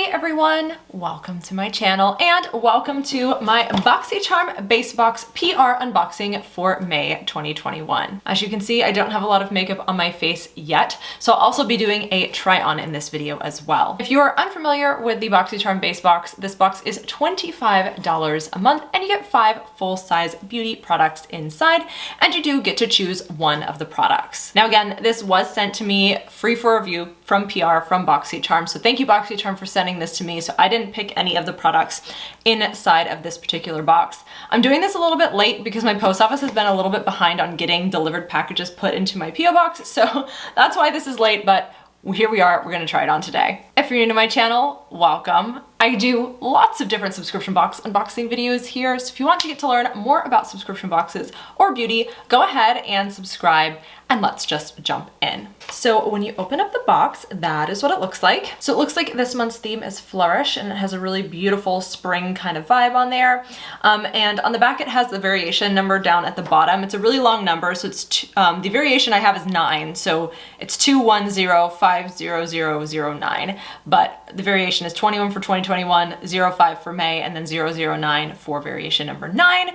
Hey everyone, welcome to my channel and welcome to my Boxycharm Base Box PR unboxing for May 2021. As you can see, I don't have a lot of makeup on my face yet, so I'll also be doing a try on in this video as well. If you are unfamiliar with the Boxycharm Base Box, this box is $25 a month and you get 5 full-size beauty products inside, and you do get to choose one of the products. Now again, this was sent to me free for review from PR from Boxycharm, so thank you Boxycharm for sending this to me. So I didn't pick any of the products inside of this particular box. I'm doing this a little bit late because my post office has been a little bit behind on getting delivered packages put into my PO box, so that's why this is late, but here we are, we're gonna try it on today. If you're new to my channel, welcome. I do lots of different subscription box unboxing videos here, so if you want to get to learn more about subscription boxes or beauty, go ahead and subscribe and let's just jump in. So when you open up the box, that is what it looks like. So it looks like this month's theme is Flourish, and it has a really beautiful spring kind of vibe on there. And on the back it has the variation number down at the bottom. It's a really long number, so it's the variation I have is 9, so it's 2105009, but the variation is 21 for 2021, 05 for May, and then 009 for variation number 9.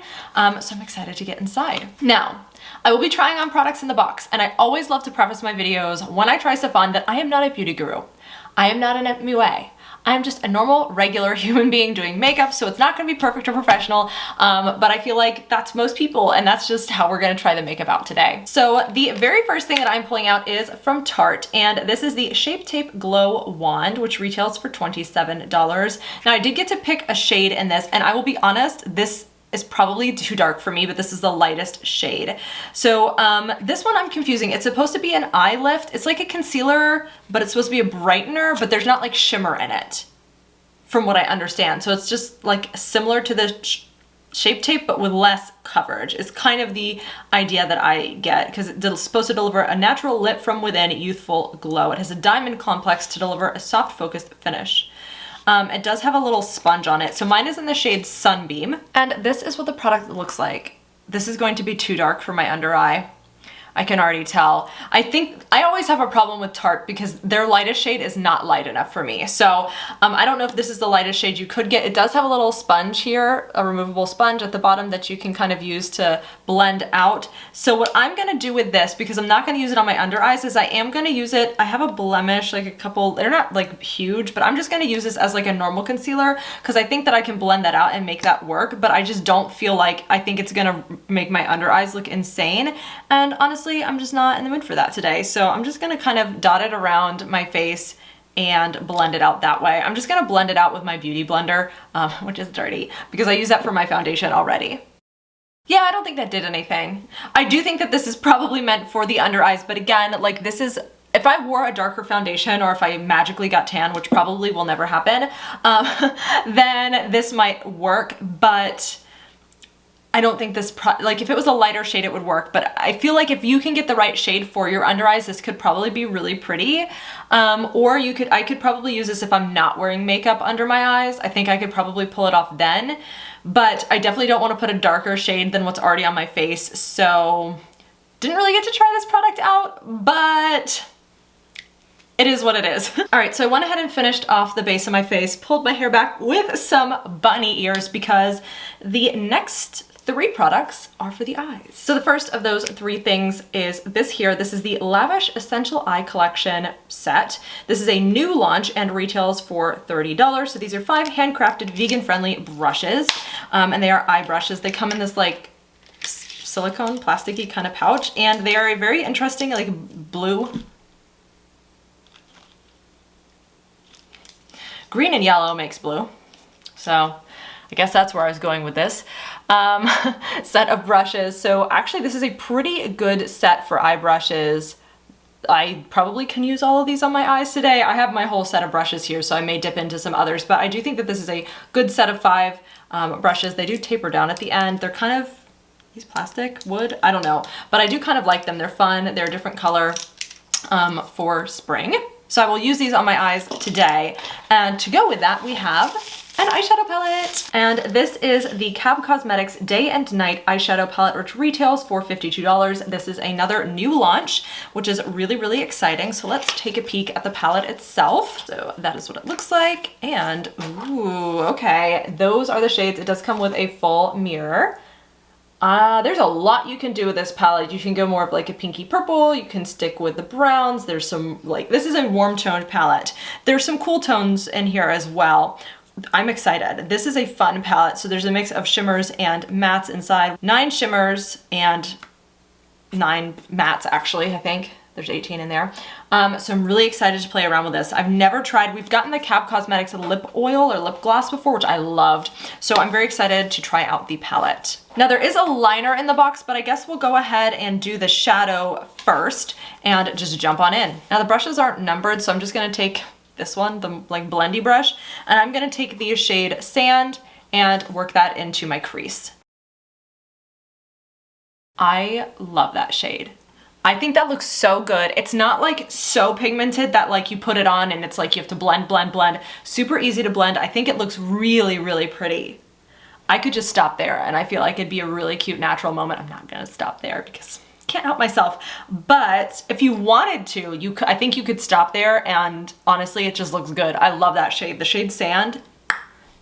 So I'm excited to get inside. Now, I will be trying on products in the box, and I always love to preface my videos when I try stuff on that I am not a beauty guru. I am not an MUA. I'm just a normal, regular human being doing makeup, so it's not gonna be perfect or professional, but I feel like that's most people, and that's just how we're gonna try the makeup out today. So the very first thing that I'm pulling out is from Tarte, and this is the Shape Tape Glow Wand, which retails for $27. Now I did get to pick a shade in this, and I will be honest, this is probably too dark for me, but this is the lightest shade. So this one I'm confusing. It's supposed to be an eye lift. It's like a concealer, but it's supposed to be a brightener, but there's not like shimmer in it, from what I understand. So it's just like similar to the Shape Tape, but with less coverage. It's kind of the idea that I get, because it's supposed to deliver a natural lit from within youthful glow. It has a diamond complex to deliver a soft focused finish. It does have a little sponge on it. So mine is in the shade Sunbeam, and this is what the product looks like. This is going to be too dark for my under eye. I can already tell. I think I always have a problem with Tarte because their lightest shade is not light enough for me. So I don't know if this is the lightest shade you could get. It does have a little sponge here, a removable sponge at the bottom that you can kind of use to blend out. So what I'm gonna do with this, because I'm not gonna use it on my under eyes, is I am gonna use it, I have a blemish, like a couple, they're not like huge, but I'm just gonna use this as like a normal concealer because I think that I can blend that out and make that work, but I just don't feel like, I think it's gonna make my under eyes look insane. And honestly, I'm just not in the mood for that today. So I'm just gonna kind of dot it around my face and blend it out that way. I'm just gonna blend it out with my beauty blender, which is dirty because I use that for my foundation already. Yeah, I don't think that did anything. I do think that this is probably meant for the under eyes, but again, like this is, if I wore a darker foundation or if I magically got tan, which probably will never happen, then this might work, but I don't think this, like if it was a lighter shade it would work, but I feel like if you can get the right shade for your under eyes, this could probably be really pretty. Or I could probably use this if I'm not wearing makeup under my eyes. I think I could probably pull it off then, but I definitely don't want to put a darker shade than what's already on my face. So didn't really get to try this product out, but it is what it is. All right, so I went ahead and finished off the base of my face, pulled my hair back with some bunny ears because the next 3 products are for the eyes. So the first of those 3 things is this here. This is the Lavish Essential Eye Collection set. This is a new launch and retails for $30. So these are 5 handcrafted vegan-friendly brushes, and they are eye brushes. They come in this like silicone, plasticky kind of pouch, and they are a very interesting like blue. Green and yellow makes blue. So I guess that's where I was going with this set of brushes. So actually this is a pretty good set for eye brushes. I probably can use all of these on my eyes today. I have my whole set of brushes here, so I may dip into some others, but I do think that this is a good set of 5 brushes. They do taper down at the end. They're kind of, these plastic, wood, I don't know, but I do kind of like them. They're fun. They're a different color for spring. So I will use these on my eyes today. And to go with that, we have an eyeshadow palette. And this is the Cab Cosmetics Day and Night Eyeshadow Palette, which retails for $52. This is another new launch, which is really, really exciting. So let's take a peek at the palette itself. So that is what it looks like. And ooh, okay, those are the shades. It does come with a full mirror. There's a lot you can do with this palette. You can go more of like a pinky purple. You can stick with the browns. There's some like, this is a warm toned palette. There's some cool tones in here as well. I'm excited. This is a fun palette. So there's a mix of shimmers and mattes inside. 9 shimmers and 9 mattes actually, I think. There's 18 in there. So I'm really excited to play around with this. I've never tried, we've gotten the Cab Cosmetics lip oil or lip gloss before, which I loved. So I'm very excited to try out the palette. Now there is a liner in the box, but I guess we'll go ahead and do the shadow first and just jump on in. Now the brushes aren't numbered, so I'm just gonna take this one, the like blendy brush, and I'm gonna take the shade Sand and work that into my crease. I love that shade. I think that looks so good. It's not like so pigmented that like you put it on and it's like you have to blend, blend, blend. Super easy to blend. I think it looks really, really pretty. I could just stop there and I feel like it'd be a really cute natural moment. I'm not gonna stop there because can't help myself. But if you wanted to, I think you could stop there, and honestly, it just looks good. I love that shade. The shade Sand,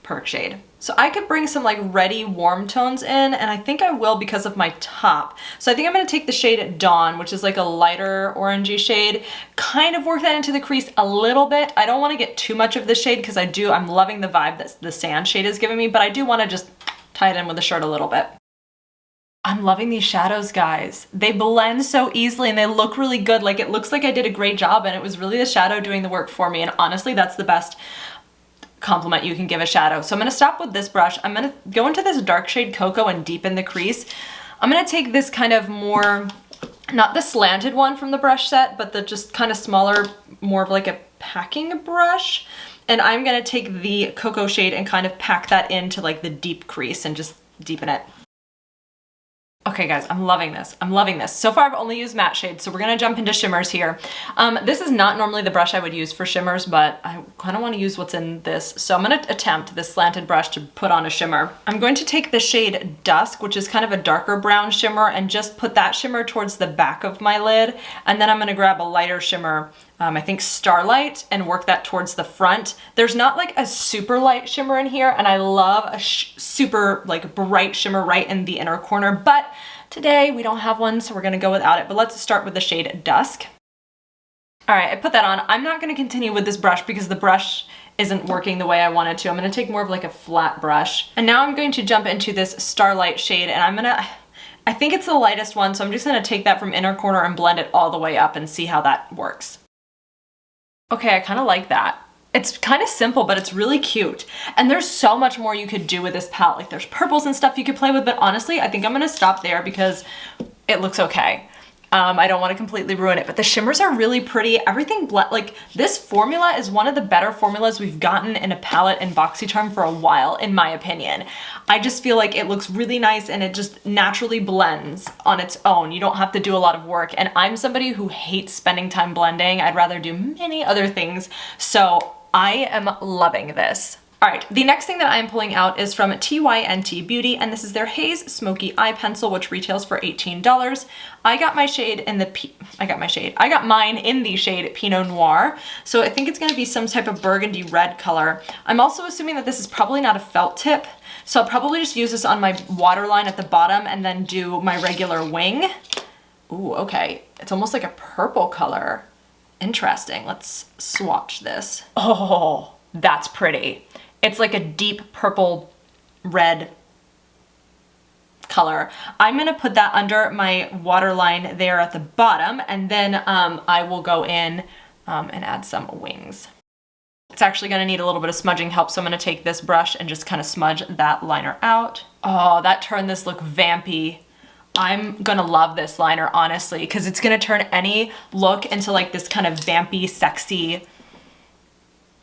perk shade. So I could bring some like reddy warm tones in, and I think I will because of my top. So I think I'm gonna take the shade Dawn, which is like a lighter orangey shade, kind of work that into the crease a little bit. I don't wanna get too much of this shade because I'm loving the vibe that the Sand shade is giving me, but I do wanna just tie it in with the shirt a little bit. I'm loving these shadows, guys. They blend so easily and they look really good. Like it looks like I did a great job and it was really the shadow doing the work for me. And honestly, that's the best compliment you can give a shadow. So I'm gonna stop with this brush. I'm gonna go into this dark shade Cocoa and deepen the crease. I'm gonna take this kind of more, not the slanted one from the brush set, but the just kind of smaller, more of like a packing brush. And I'm gonna take the Cocoa shade and kind of pack that into like the deep crease and just deepen it. Okay guys, I'm loving this. I'm loving this. So far I've only used matte shades, so we're gonna jump into shimmers here. This is not normally the brush I would use for shimmers, but I kind of want to use what's in this. So I'm gonna attempt this slanted brush to put on a shimmer. I'm going to take the shade Dusk, which is kind of a darker brown shimmer, and just put that shimmer towards the back of my lid. And then I'm gonna grab a lighter shimmer, I think Starlight, and work that towards the front. There's not like a super light shimmer in here, and I love a super like bright shimmer right in the inner corner, but today we don't have one, so we're gonna go without it. But let's start with the shade Dusk. All right, I put that on. I'm not gonna continue with this brush because the brush isn't working the way I wanted to. I'm gonna take more of like a flat brush. And now I'm going to jump into this Starlight shade, and I think it's the lightest one, so I'm just gonna take that from inner corner and blend it all the way up and see how that works. Okay, I kind of like that. It's kind of simple, but it's really cute. And there's so much more you could do with this palette. Like there's purples and stuff you could play with, but honestly, I think I'm gonna stop there because it looks okay. I don't want to completely ruin it, but the shimmers are really pretty. Everything, like this formula is one of the better formulas we've gotten in a palette in Boxycharm for a while, in my opinion. I just feel like it looks really nice and it just naturally blends on its own. You don't have to do a lot of work. And I'm somebody who hates spending time blending. I'd rather do many other things. So I am loving this. All right, the next thing that I'm pulling out is from TYNT Beauty, and this is their Haze Smoky Eye Pencil, which retails for $18. I got mine in the shade Pinot Noir, so I think it's gonna be some type of burgundy red color. I'm also assuming that this is probably not a felt tip, so I'll probably just use this on my waterline at the bottom and then do my regular wing. Ooh, okay, it's almost like a purple color. Interesting, let's swatch this. Oh, that's pretty. It's like a deep purple red color. I'm gonna put that under my waterline there at the bottom, and then I will go in and add some wings. It's actually gonna need a little bit of smudging help, so I'm gonna take this brush and just kind of smudge that liner out. Oh, that turned this look vampy. I'm gonna love this liner, honestly, because it's gonna turn any look into like this kind of vampy, sexy,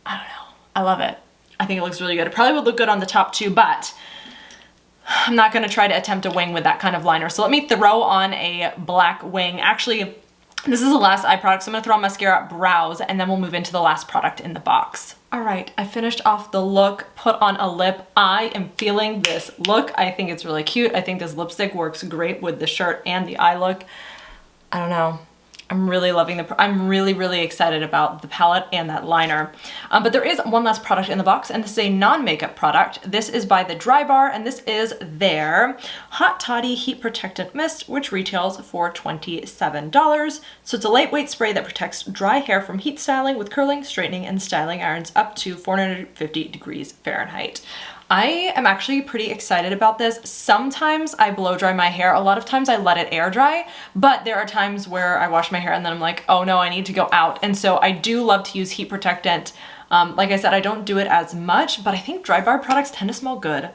I don't know, I love it. I think it looks really good. It probably would look good on the top too, but I'm not gonna try to attempt a wing with that kind of liner. So let me throw on a black wing. Actually, This is the last eye product, so I'm gonna throw on mascara, brows, and then we'll move into the last product in the box. All right, I finished off the look, put on a lip. I am feeling this look. I think it's really cute. I think this lipstick works great with the shirt and the eye look. I don't know. I'm really loving I'm really excited about the palette and that liner. But there is one last product in the box, and this is a non-makeup product. This is by the Drybar, and this is their Hot Toddy Heat Protectant Mist, which retails for $27. So it's a lightweight spray that protects dry hair from heat styling with curling, straightening, and styling irons up to 450 degrees Fahrenheit. I am actually pretty excited about this. Sometimes I blow dry my hair. A lot of times I let it air dry, but there are times where I wash my hair and then I'm like, oh no, I need to go out. And so I do love to use heat protectant. Like I said, I don't do it as much, but I think Drybar products tend to smell good.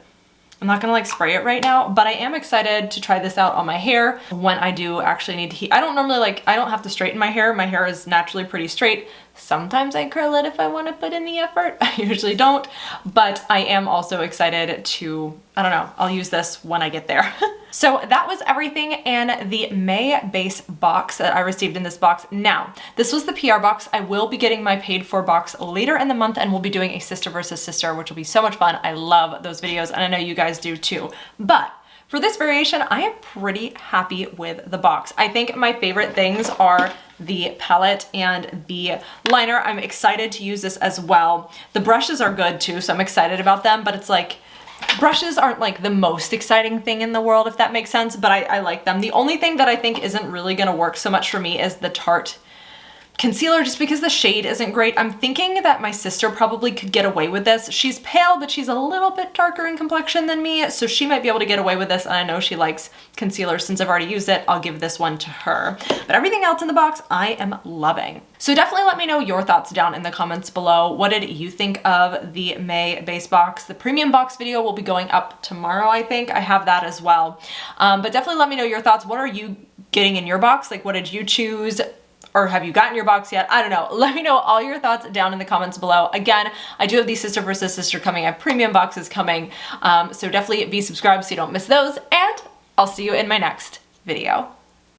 I'm not gonna like spray it right now, but I am excited to try this out on my hair when I do actually need to heat. I don't normally I don't have to straighten my hair. My hair is naturally pretty straight. Sometimes I curl it if I want to put in the effort. I usually don't, but I am also excited to, I don't know, I'll use this when I get there. So that was everything in the May base box that I received in this box. Now, this was the PR box. I will be getting my paid for box later in the month, and we'll be doing a sister versus sister, which will be so much fun. I love those videos, and I know you guys do too. But for this variation, I am pretty happy with the box. I think my favorite things are the palette and the liner. I'm excited to use this as well. The brushes are good too, so I'm excited about them, but it's like, brushes aren't like the most exciting thing in the world, if that makes sense, but I like them. The only thing that I think isn't really gonna work so much for me is the Tarte concealer, just because the shade isn't great. I'm thinking that my sister probably could get away with this. She's pale, but she's a little bit darker in complexion than me, so she might be able to get away with this, and I know she likes concealer. Since I've already used it, I'll give this one to her. But everything else in the box, I am loving. So definitely let me know your thoughts down in the comments below. What did you think of the May base box? The premium box video will be going up tomorrow, I think. I have that as well. But definitely let me know your thoughts. What are you getting in your box? Like, what did you choose? Or have you gotten your box yet? I don't know. Let me know all your thoughts down in the comments below. Again, I do have these sister versus sister coming. I have premium boxes coming. So definitely be subscribed so you don't miss those. And I'll see you in my next video.